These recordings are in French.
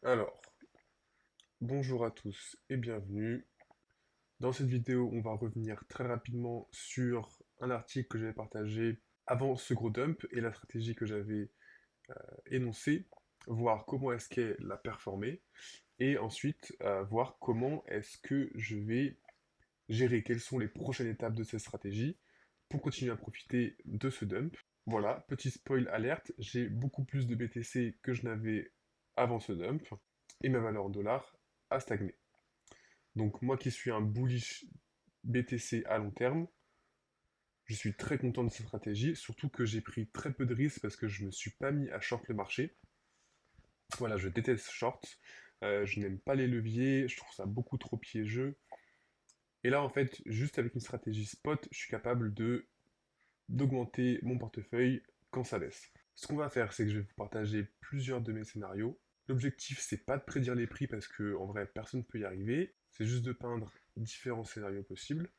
Alors, bonjour à tous et bienvenue. Dans cette vidéo, on va revenir très rapidement sur un article que j'avais partagé avant ce gros dump et la stratégie que j'avais énoncée, voir comment est-ce qu'elle a performé, et ensuite voir comment est-ce que je vais gérer, quelles sont les prochaines étapes de cette stratégie pour continuer à profiter de ce dump. Voilà, petit spoil alerte, j'ai beaucoup plus de BTC que je n'avais avant ce dump, et ma valeur en dollars a stagné. Donc moi qui suis un bullish BTC à long terme, je suis très content de cette stratégie, surtout que j'ai pris très peu de risques parce que je ne me suis pas mis à short le marché. Voilà, je déteste short, je n'aime pas les leviers, je trouve ça beaucoup trop piégeux. Et là en fait, juste avec une stratégie spot, je suis capable de d'augmenter mon portefeuille quand ça baisse. Ce qu'on va faire, c'est que je vais vous partager plusieurs de mes scénarios. L'objectif, c'est pas de prédire les prix parce que en vrai, personne ne peut y arriver. C'est juste de peindre différents scénarios possibles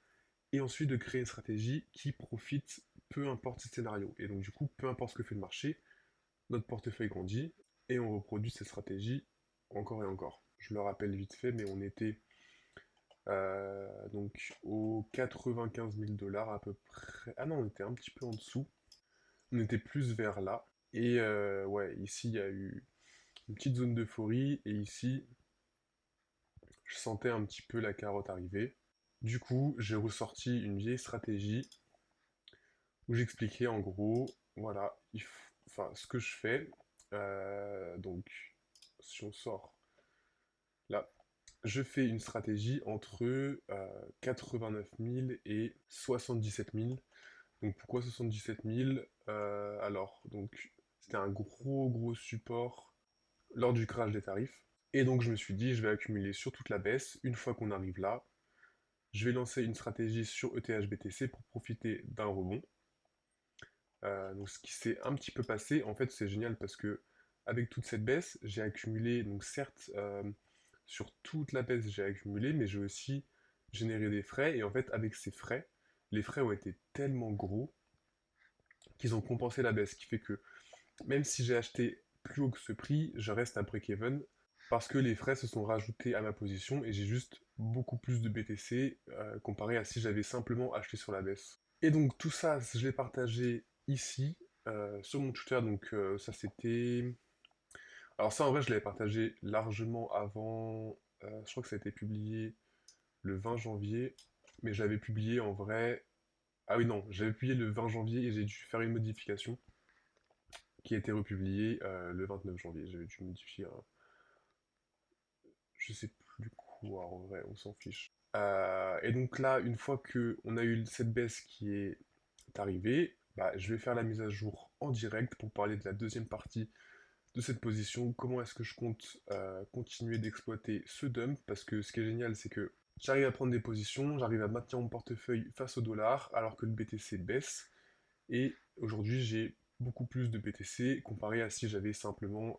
et ensuite de créer une stratégie qui profite peu importe ces scénarios. Et donc du coup, peu importe ce que fait le marché, notre portefeuille grandit et on reproduit cette stratégie encore et encore. Je le rappelle vite fait, mais on était donc aux 95 000 dollars à peu près. Ah non, on était un petit peu en dessous. On était plus vers là. Et ouais, ici, il y a eu une petite zone d'euphorie. Et ici, je sentais un petit peu la carotte arriver. Du coup, j'ai ressorti une vieille stratégie où j'expliquais en gros, voilà, enfin, ce que je fais. Donc, si on sort là, je fais une stratégie entre 89 000 et 77 000. Donc pourquoi 77 000? Alors, donc c'était un gros support lors du crash des tarifs. Et donc je me suis dit, je vais accumuler sur toute la baisse. Une fois qu'on arrive là, je vais lancer une stratégie sur ETH-BTC pour profiter d'un rebond. Donc ce qui s'est un petit peu passé, en fait c'est génial parce que avec toute cette baisse, j'ai accumulé, donc certes, sur toute la baisse j'ai accumulé, mais j'ai aussi généré des frais. Et en fait avec ces frais, les frais ont été tellement gros qu'ils ont compensé la baisse, ce qui fait que même si j'ai acheté plus haut que ce prix, je reste à break-even parce que les frais se sont rajoutés à ma position et j'ai juste beaucoup plus de BTC comparé à si j'avais simplement acheté sur la baisse. Et donc tout ça, je l'ai partagé ici sur mon Twitter, donc ça c'était... Alors ça en vrai je l'avais partagé largement avant, je crois que ça a été publié le 20 janvier, mais j'avais publié en vrai... Ah oui non, j'avais publié le 20 janvier et j'ai dû faire une modification qui a été republié le 29 janvier. J'avais dû modifier un... Je sais plus quoi en vrai, on s'en fiche. Et donc là, une fois que on a eu cette baisse qui est arrivée, bah, je vais faire la mise à jour en direct pour parler de la deuxième partie de cette position. Comment est-ce que je compte continuer d'exploiter ce dump? Parce que ce qui est génial, c'est que j'arrive à prendre des positions, j'arrive à maintenir mon portefeuille face au dollar alors que le BTC baisse. Et aujourd'hui, j'ai beaucoup plus de BTC comparé à si j'avais simplement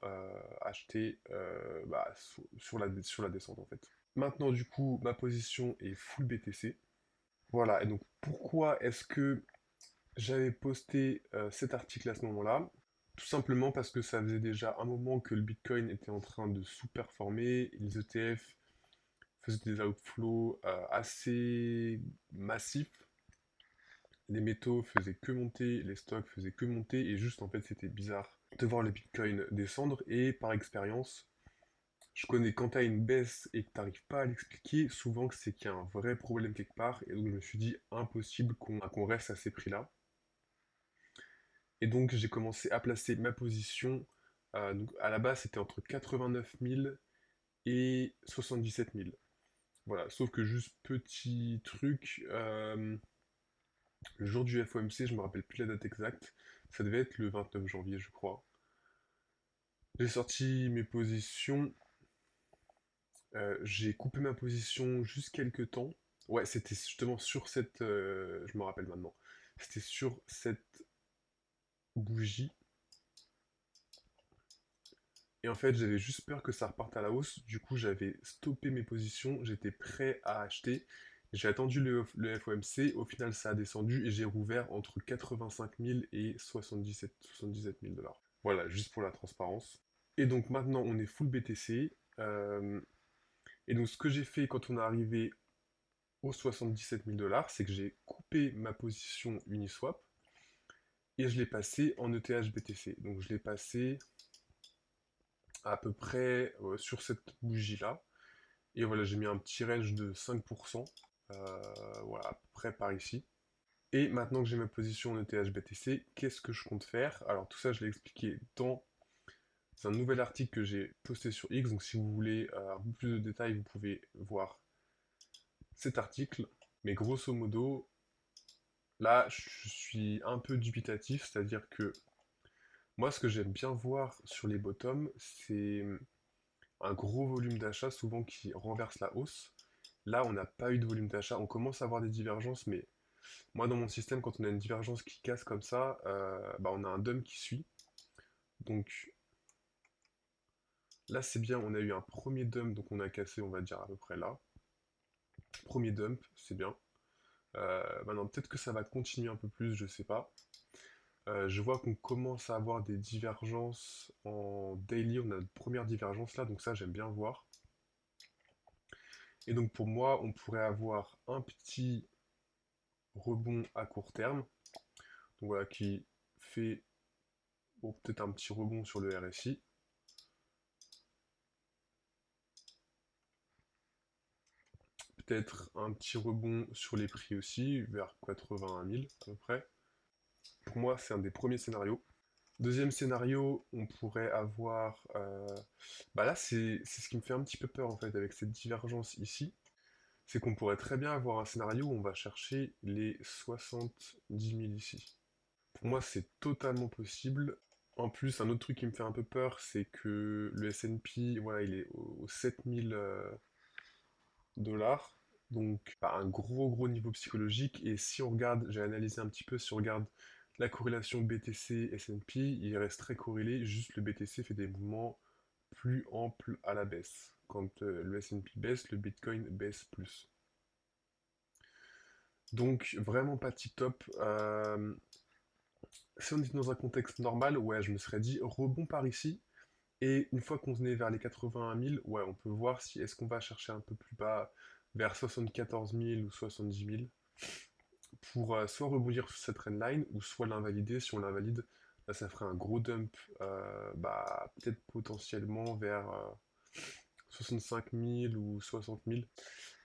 acheté bah, sur la descente en fait. Maintenant, du coup, ma position est full BTC. Voilà, et donc pourquoi est-ce que j'avais posté cet article à ce moment-là? Tout simplement parce que ça faisait déjà un moment que le Bitcoin était en train de sous-performer, les ETF faisaient des outflows assez massifs, les métaux faisaient que monter, les stocks faisaient que monter, et juste en fait c'était bizarre de voir le Bitcoin descendre, et par expérience, je connais quand t'as une baisse et que t'arrives pas à l'expliquer, souvent que c'est qu'il y a un vrai problème quelque part, et donc je me suis dit impossible qu'on reste à ces prix-là. Et donc j'ai commencé à placer ma position, donc à la base c'était entre 89 000 et 77 000. Voilà, sauf que juste petit truc, le jour du FOMC, je me rappelle plus la date exacte, ça devait être le 29 janvier, je crois. J'ai sorti mes positions, j'ai coupé ma position juste quelques temps. Ouais, c'était justement sur cette, je me rappelle maintenant, c'était sur cette bougie. Et en fait, j'avais juste peur que ça reparte à la hausse. Du coup, j'avais stoppé mes positions, j'étais prêt à acheter. J'ai attendu le FOMC, au final ça a descendu et j'ai rouvert entre 85 000 et 77 000 dollars. Voilà, juste pour la transparence. Et donc maintenant, on est full BTC. Et donc ce que j'ai fait quand on est arrivé aux 77 000 dollars, c'est que j'ai coupé ma position Uniswap et je l'ai passé en ETH BTC. Donc je l'ai passé à peu près sur cette bougie-là. Et voilà, j'ai mis un petit range de 5%. Voilà, à peu près par ici. Et maintenant que j'ai ma position en ETH BTC, qu'est-ce que je compte faire? Alors tout ça, je l'ai expliqué dans un nouvel article que j'ai posté sur X. Donc si vous voulez un peu plus de détails, vous pouvez voir cet article. Mais grosso modo, là, je suis un peu dubitatif, c'est-à-dire que moi, ce que j'aime bien voir sur les bottoms, c'est un gros volume d'achat, souvent qui renverse la hausse. Là, on n'a pas eu de volume d'achat. On commence à avoir des divergences, mais moi, dans mon système, quand on a une divergence qui casse comme ça, bah, on a un dump qui suit. Donc là, c'est bien, on a eu un premier dump, donc on a cassé, on va dire, à peu près là. Premier dump, c'est bien. Maintenant, peut-être que ça va continuer un peu plus, je sais pas. Je vois qu'on commence à avoir des divergences en daily, on a une première divergence là, donc ça j'aime bien voir. Et donc pour moi, on pourrait avoir un petit rebond à court terme, donc voilà, qui fait bon, peut-être un petit rebond sur le RSI. Peut-être un petit rebond sur les prix aussi, vers 81 000 à peu près. Pour moi, c'est un des premiers scénarios. Deuxième scénario, on pourrait avoir... bah là, c'est ce qui me fait un petit peu peur en fait avec cette divergence ici. C'est qu'on pourrait très bien avoir un scénario où on va chercher les 70 000 ici. Pour moi, c'est totalement possible. En plus, un autre truc qui me fait un peu peur, c'est que le S&P, voilà, il est aux 7000 dollars. Donc, pas un gros niveau psychologique. Et si on regarde, j'ai analysé un petit peu, si on regarde la corrélation BTC-S&P, il reste très corrélé. Juste le BTC fait des mouvements plus amples à la baisse. Quand le S&P baisse, le Bitcoin baisse plus. Donc vraiment pas tip top. Si on était dans un contexte normal, ouais, je me serais dit rebond par ici. Et une fois qu'on est vers les 81 000, ouais, on peut voir si est-ce qu'on va chercher un peu plus bas vers 74 000 ou 70 000 pour soit rebondir sur cette trendline ou soit l'invalider. Si on l'invalide, là ça ferait un gros dump, bah, peut-être potentiellement vers 65 000 ou 60 000.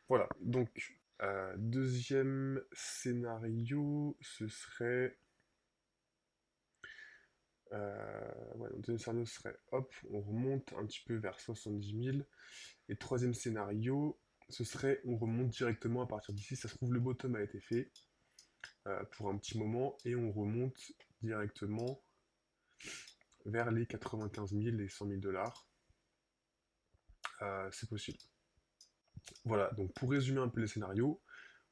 Voilà, donc deuxième scénario, ce serait... ouais, le deuxième scénario serait, hop, on remonte un petit peu vers 70 000. Et troisième scénario, ce serait, on remonte directement à partir d'ici. Ça se trouve, le bottom a été fait pour un petit moment, et on remonte directement vers les 95 000 et 100 000 dollars. C'est possible. Voilà, donc pour résumer un peu les scénarios,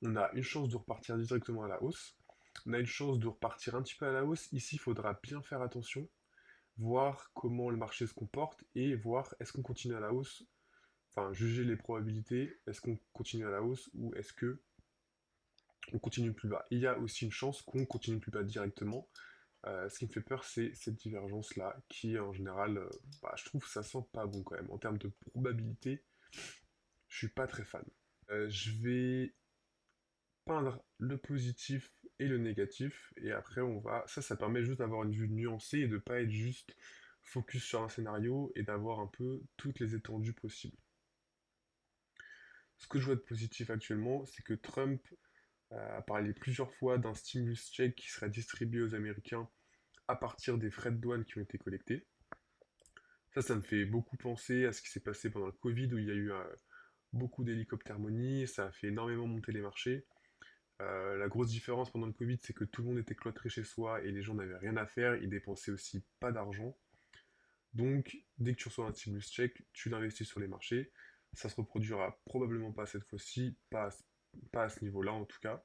on a une chance de repartir directement à la hausse. On a une chance de repartir un petit peu à la hausse. Ici, il faudra bien faire attention, voir comment le marché se comporte et voir est-ce qu'on continue à la hausse, enfin juger les probabilités, est-ce qu'on continue à la hausse ou est-ce que on continue plus bas. Il y a aussi une chance qu'on continue plus bas directement. Ce qui me fait peur, c'est cette divergence-là, qui en général, bah, je trouve que ça sent pas bon quand même. En termes de probabilité, je suis pas très fan. Je vais peindre le positif et le négatif, et après on va... Ça permet juste d'avoir une vue nuancée et de pas être juste focus sur un scénario et d'avoir un peu toutes les étendues possibles. Ce que je vois de positif actuellement, c'est que Trump a parlé plusieurs fois d'un stimulus check qui serait distribué aux Américains à partir des frais de douane qui ont été collectés. Ça me fait beaucoup penser à ce qui s'est passé pendant le Covid où il y a eu beaucoup d'hélicoptères money, ça a fait énormément monter les marchés. La grosse différence pendant le Covid, c'est que tout le monde était cloîtré chez soi et les gens n'avaient rien à faire, ils dépensaient aussi pas d'argent. Donc, dès que tu reçois un stimulus check, tu l'investis sur les marchés. Ça se reproduira probablement pas cette fois-ci, pas à ce niveau-là en tout cas,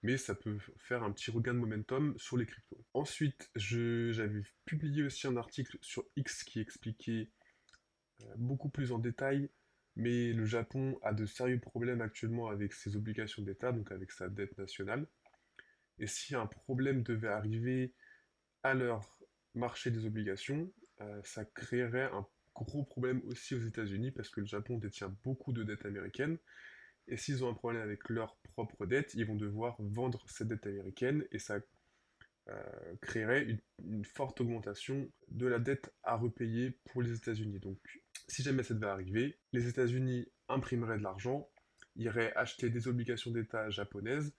mais ça peut faire un petit regain de momentum sur les cryptos. Ensuite, j'avais publié aussi un article sur X qui expliquait beaucoup plus en détail, mais le Japon a de sérieux problèmes actuellement avec ses obligations d'État, donc avec sa dette nationale. Et si un problème devait arriver à leur marché des obligations, ça créerait un gros problème aussi aux États-Unis parce que le Japon détient beaucoup de dettes américaines. Et s'ils ont un problème avec leur propre dette, ils vont devoir vendre cette dette américaine et ça créerait une forte augmentation de la dette à repayer pour les États-Unis. Donc, si jamais ça devait arriver, les États-Unis imprimeraient de l'argent, iraient acheter des obligations d'État japonaises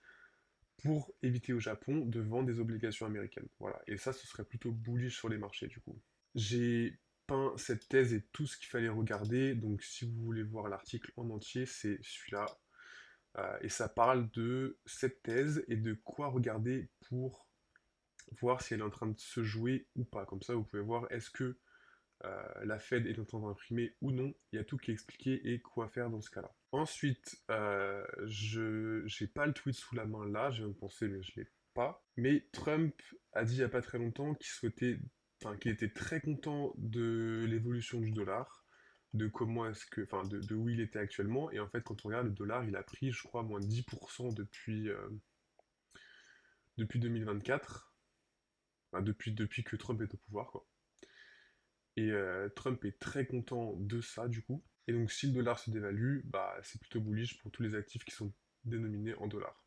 pour éviter au Japon de vendre des obligations américaines. Voilà. Et ça, ce serait plutôt bullish sur les marchés, du coup. J'ai peint cette thèse et tout ce qu'il fallait regarder, donc si vous voulez voir l'article en entier, c'est celui-là. Et ça parle de cette thèse et de quoi regarder pour voir si elle est en train de se jouer ou pas. Comme ça, vous pouvez voir est-ce que la Fed est en train d'imprimer ou non. Il y a tout qui est expliqué et quoi faire dans ce cas-là. Ensuite, je j'ai pas le tweet sous la main là, je viens de penser, mais je l'ai pas. Mais Trump a dit il y a pas très longtemps qu'il souhaitait, enfin, qu'il était très content de l'évolution du dollar, de comment est-ce que, enfin, de où il était actuellement. Et en fait, quand on regarde le dollar, il a pris, je crois, moins de 10% depuis 2024. Enfin, depuis que Trump est au pouvoir, quoi. Et Trump est très content de ça, du coup. Et donc, si le dollar se dévalue, bah, c'est plutôt bullish pour tous les actifs qui sont dénominés en dollars.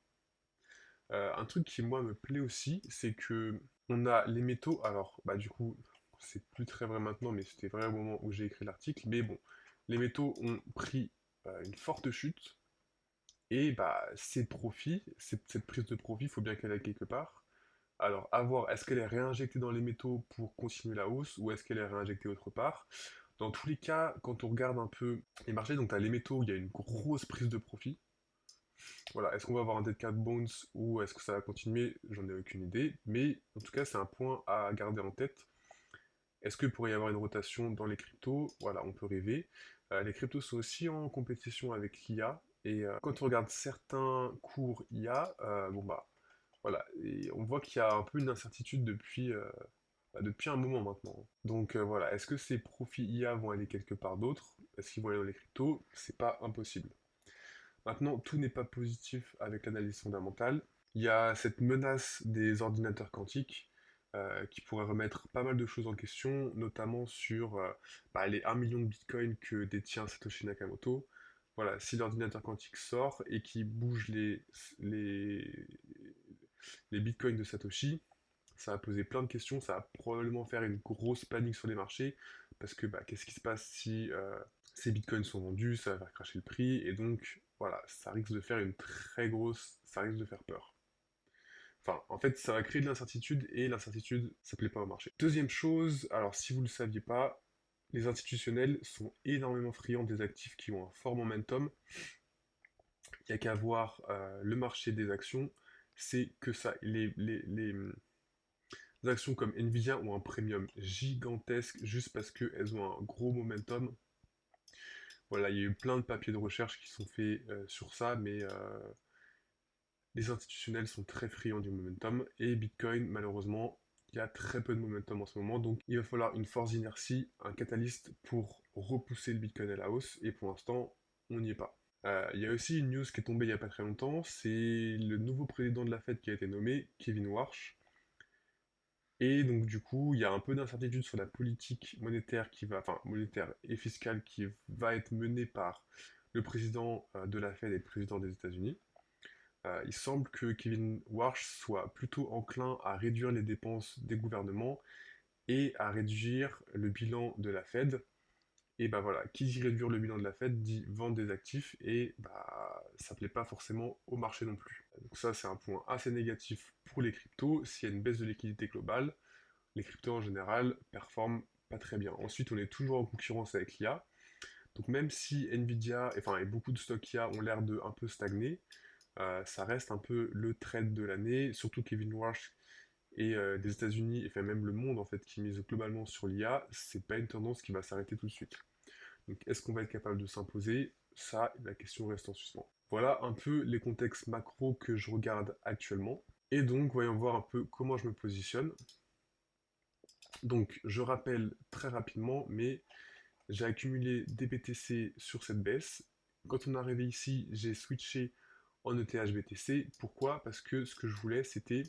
Un truc qui, moi, me plaît aussi, c'est que on a les métaux. Alors, bah, du coup, c'est plus très vrai maintenant, mais c'était vrai au moment où j'ai écrit l'article. Mais bon, les métaux ont pris une forte chute. Et bah, ces profits, cette prise de profit, il faut bien qu'elle aille quelque part. Alors, à voir, est-ce qu'elle est réinjectée dans les métaux pour continuer la hausse ou est-ce qu'elle est réinjectée autre part? Dans tous les cas, quand on regarde un peu les marchés, donc tu as les métaux, il y a une grosse prise de profit. Voilà, est-ce qu'on va avoir un dead cat bounce ou est-ce que ça va continuer? J'en ai aucune idée, mais en tout cas, c'est un point à garder en tête. Est-ce qu'il pourrait y avoir une rotation dans les cryptos? Voilà, on peut rêver. Les cryptos sont aussi en compétition avec l'IA, et quand on regarde certains cours IA, bon bah voilà, et on voit qu'il y a un peu une incertitude depuis un moment maintenant. Donc voilà, est-ce que ces profits IA vont aller quelque part d'autre? Est-ce qu'ils vont aller dans les cryptos? C'est pas impossible. Maintenant, tout n'est pas positif avec l'analyse fondamentale. Il y a cette menace des ordinateurs quantiques qui pourrait remettre pas mal de choses en question, notamment sur bah, les 1 million de bitcoins que détient Satoshi Nakamoto. Voilà, si l'ordinateur quantique sort et qui bouge les, les bitcoins de Satoshi, ça va poser plein de questions, ça va probablement faire une grosse panique sur les marchés, parce que bah, qu'est-ce qui se passe si ces bitcoins sont vendus, ça va faire cracher le prix, et donc voilà, ça risque de faire une très grosse, ça risque de faire peur. Enfin, en fait, ça va créer de l'incertitude, et l'incertitude, ça plaît pas au marché. Deuxième chose, alors si vous ne le saviez pas, les institutionnels sont énormément friands des actifs qui ont un fort momentum. Il n'y a qu'à voir le marché des actions, c'est que ça, les actions comme Nvidia ont un premium gigantesque juste parce qu'elles ont un gros momentum. Voilà, il y a eu plein de papiers de recherche qui sont faits sur ça, mais les institutionnels sont très friands du momentum et Bitcoin, malheureusement, il y a très peu de momentum en ce moment, donc il va falloir une force d'inertie, un catalyste pour repousser le Bitcoin à la hausse, et pour l'instant, on n'y est pas. Il y a aussi une news qui est tombée il n'y a pas très longtemps, c'est le nouveau président de la Fed qui a été nommé, Kevin Warsh. Et donc du coup, il y a un peu d'incertitude sur la politique monétaire enfin monétaire et fiscale qui va être menée par le président de la Fed et le président des États-Unis. Il semble que Kevin Warsh soit plutôt enclin à réduire les dépenses des gouvernements et à réduire le bilan de la Fed. Et bah voilà, qui dit réduire le bilan de la Fed dit vendre des actifs et bah ça plaît pas forcément au marché non plus. Donc ça c'est un point assez négatif pour les cryptos. S'il y a une baisse de liquidité globale, les cryptos en général performent pas très bien. Ensuite, on est toujours en concurrence avec l'IA. Donc même si Nvidia, enfin et beaucoup de stocks IA ont l'air de un peu stagner, ça reste un peu le trend de l'année, surtout Kevin Warsh et des États-Unis, et enfin même le monde en fait, qui mise globalement sur l'IA, c'est pas une tendance qui va s'arrêter tout de suite. Donc est-ce qu'on va être capable de s'imposer? Ça, la question reste en suspens. Voilà un peu les contextes macro que je regarde actuellement. Et donc, voyons voir un peu comment je me positionne. Donc, je rappelle très rapidement, mais j'ai accumulé des BTC sur cette baisse. Quand on est arrivé ici, j'ai switché en ETH BTC. Pourquoi? Parce que ce que je voulais, c'était...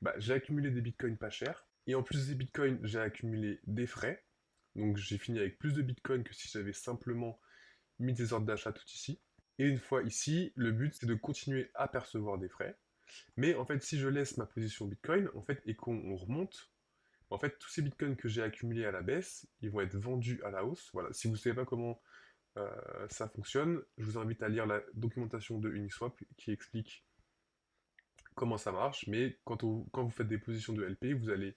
Bah, j'ai accumulé des bitcoins pas chers. Et en plus des bitcoins, j'ai accumulé des frais. Donc j'ai fini avec plus de bitcoins que si j'avais simplement mis des ordres d'achat tout ici. Et une fois ici, le but c'est de continuer à percevoir des frais. Mais en fait, si je laisse ma position bitcoin, en fait, et qu'on remonte, en fait, tous ces bitcoins que j'ai accumulés à la baisse, ils vont être vendus à la hausse. Voilà. Si vous ne savez pas comment ça fonctionne, je vous invite à lire la documentation de Uniswap qui explique comment ça marche. Mais quand vous faites des positions de LP, vous allez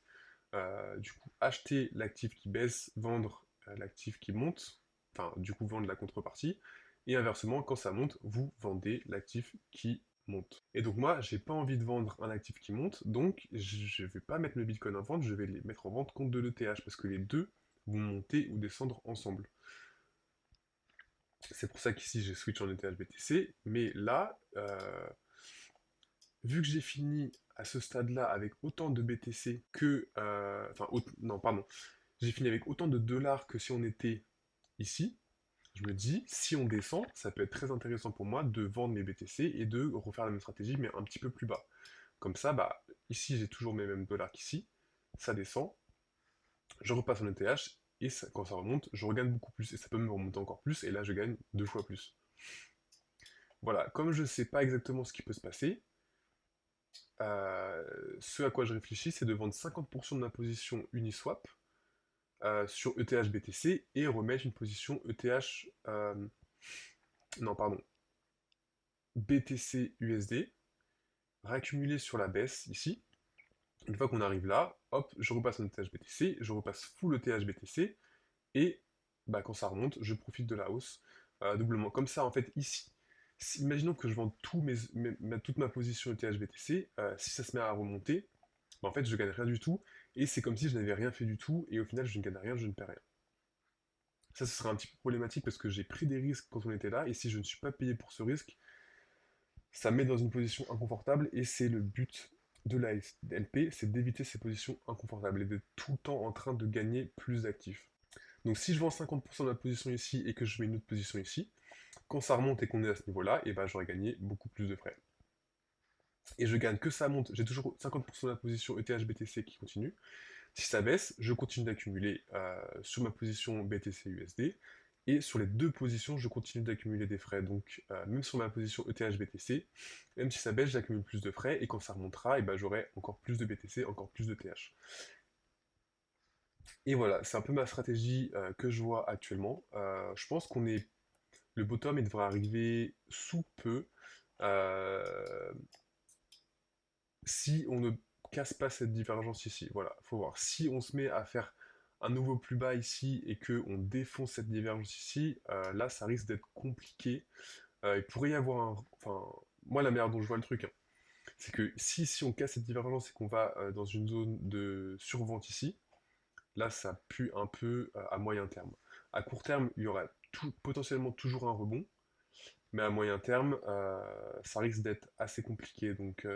du coup acheter l'actif qui baisse, vendre l'actif qui monte, enfin du coup vendre la contrepartie, et inversement, quand ça monte, vous vendez l'actif qui monte. Et donc moi, j'ai pas envie de vendre un actif qui monte, donc je vais pas mettre mes bitcoins en vente, je vais les mettre en vente contre de l'ETH, parce que les deux vont monter ou descendre ensemble. C'est pour ça qu'ici j'ai switch en ETH BTC, mais là, vu que j'ai fini à ce stade-là avec autant de BTC que... Enfin, non, pardon. J'ai fini avec autant de dollars que si on était ici. Je me dis, si on descend, ça peut être très intéressant pour moi de vendre mes BTC et de refaire la même stratégie, mais un petit peu plus bas. Comme ça, bah, ici j'ai toujours mes mêmes dollars qu'ici. Ça descend, je repasse en ETH, et quand ça remonte, je regagne beaucoup plus. Et ça peut me remonter encore plus, et là je gagne 2 fois plus. Voilà, comme je ne sais pas exactement ce qui peut se passer, ce à quoi je réfléchis, c'est de vendre 50% de ma position Uniswap sur ETH BTC et remettre une position ETH, non pardon, BTC USD, réaccumuler sur la baisse ici. Une fois qu'on arrive là, hop, je repasse en ETH BTC, je repasse full ETH BTC et bah, quand ça remonte, je profite de la hausse doublement. Comme ça, en fait, ici, imaginons que je vende toute ma position ETH BTC, si ça se met à remonter, bah, en fait, je gagne rien du tout et c'est comme si je n'avais rien fait du tout et au final, je ne gagne rien, je ne perds rien. Ça, ce serait un petit peu problématique parce que j'ai pris des risques quand on était là, et si je ne suis pas payé pour ce risque, ça me met dans une position inconfortable, et c'est le but de la LP, c'est d'éviter ces positions inconfortables et d'être tout le temps en train de gagner plus d'actifs. Donc si je vends 50% de ma position ici et que je mets une autre position ici, quand ça remonte et qu'on est à ce niveau-là, et ben j'aurais gagné beaucoup plus de frais. Et je gagne que ça monte, j'ai toujours 50% de la position ETH BTC qui continue. Si ça baisse, je continue d'accumuler sur ma position BTC USD, et sur les deux positions, je continue d'accumuler des frais. Donc même sur ma position ETH BTC, même si ça baisse, j'accumule plus de frais, et quand ça remontera, et ben, j'aurai encore plus de BTC, encore plus de TH. Et voilà, c'est un peu ma stratégie que je vois actuellement. Je pense qu'on est... Le bottom, il devrait arriver sous peu. Euh, Si on ne casse pas cette divergence ici. Voilà, faut voir. Si on se met à faire un nouveau plus bas ici et que on défonce cette divergence ici, là ça risque d'être compliqué. Il pourrait y avoir un... Enfin, moi la manière dont je vois le truc, hein, c'est que si on casse cette divergence et qu'on va dans une zone de survente ici, là ça pue un peu à moyen terme. À court terme, il y aura potentiellement toujours un rebond, mais à moyen terme, ça risque d'être assez compliqué. Donc,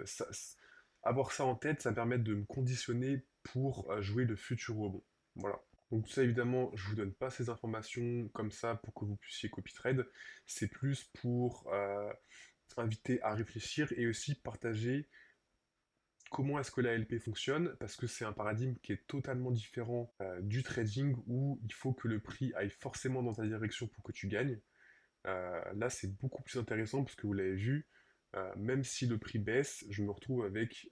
avoir ça en tête, ça me permet de me conditionner pour jouer le futur rebond. Voilà. Donc ça, évidemment, je vous donne pas ces informations comme ça pour que vous puissiez copy trade. C'est plus pour inviter à réfléchir et aussi partager comment est-ce que la LP fonctionne, parce que c'est un paradigme qui est totalement différent du trading où il faut que le prix aille forcément dans ta direction pour que tu gagnes. Là, c'est beaucoup plus intéressant parce que vous l'avez vu, même si le prix baisse, je me retrouve avec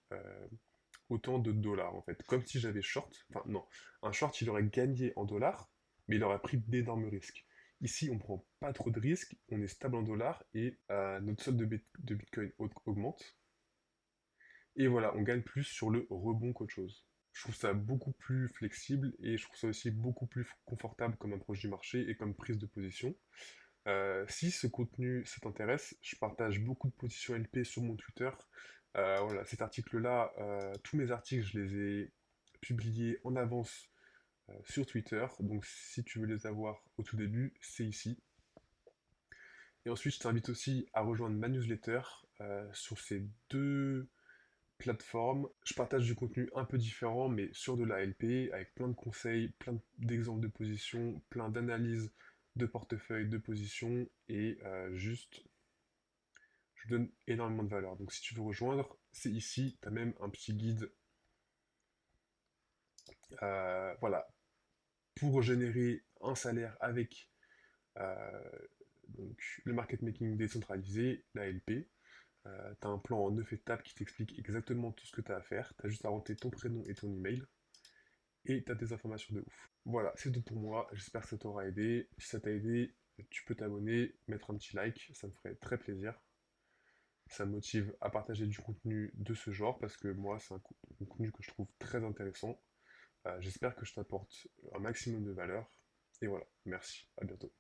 autant de dollars en fait. Comme si j'avais short, enfin non, un short il aurait gagné en dollars, mais il aurait pris d'énormes risques. Ici, on prend pas trop de risques, on est stable en dollars et notre solde de Bitcoin augmente. Et voilà, on gagne plus sur le rebond qu'autre chose. Je trouve ça beaucoup plus flexible et je trouve ça aussi beaucoup plus confortable comme approche du marché et comme prise de position. Si ce contenu ça t'intéresse, je partage beaucoup de positions LP sur mon Twitter. Voilà, cet article-là, tous mes articles, je les ai publiés en avance sur Twitter. Donc si tu veux les avoir au tout début, c'est ici. Et ensuite, je t'invite aussi à rejoindre ma newsletter sur ces deux plateformes. Je partage du contenu un peu différent, mais sur de la LP, avec plein de conseils, plein d'exemples de positions, plein d'analyses de portefeuille, de positions, et juste, je donne énormément de valeur. Donc si tu veux rejoindre, c'est ici, tu as même un petit guide Voilà, pour générer un salaire avec euh, donc, le market making décentralisé, la LP. Tu as un plan en 9 étapes qui t'explique exactement tout ce que tu as à faire. Tu as juste à rentrer ton prénom et ton email et tu as des informations de ouf. Voilà, c'est tout pour moi. J'espère que ça t'aura aidé. Si ça t'a aidé, tu peux t'abonner, mettre un petit like, ça me ferait très plaisir. Ça me motive à partager du contenu de ce genre parce que moi, c'est un contenu que je trouve très intéressant. J'espère que je t'apporte un maximum de valeur. Et voilà, merci, à bientôt.